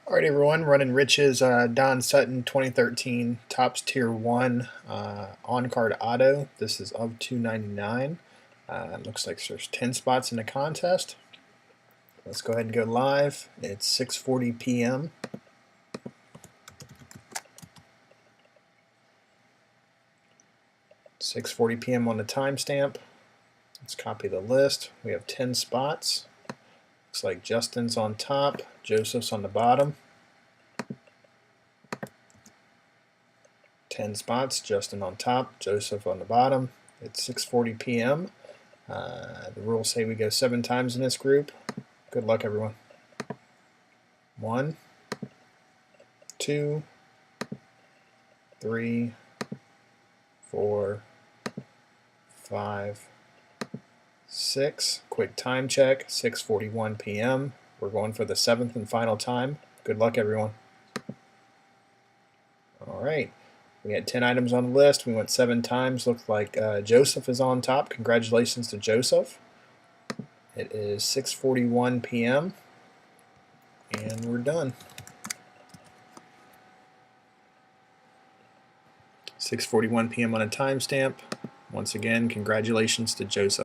Alright everyone, running Rich's Don Sutton 2013 Topps Tier 1 on-card auto. This is of 299. Looks like there's 10 spots in the contest. Let's go ahead and go live. It's 6:40 p.m. .40 p.m. on the timestamp. Let's copy the list. We have 10 spots. Looks like Justin's on top, Joseph's on the bottom. 10 spots, Justin on top, Joseph on the bottom. It's 6:40 p.m. The rules say we go 7 times in this group. Good luck, everyone. 1, 2, 3, 4, 5, 6. Quick time check, 6:41 p.m. We're going for the 7th and final time. Good luck, everyone. All right. We had 10 items on the list. We went 7 times. Looks like Joseph is on top. Congratulations to Joseph. It is 6:41 p.m. and we're done. 6:41 p.m. on a timestamp. Once again, congratulations to Joseph.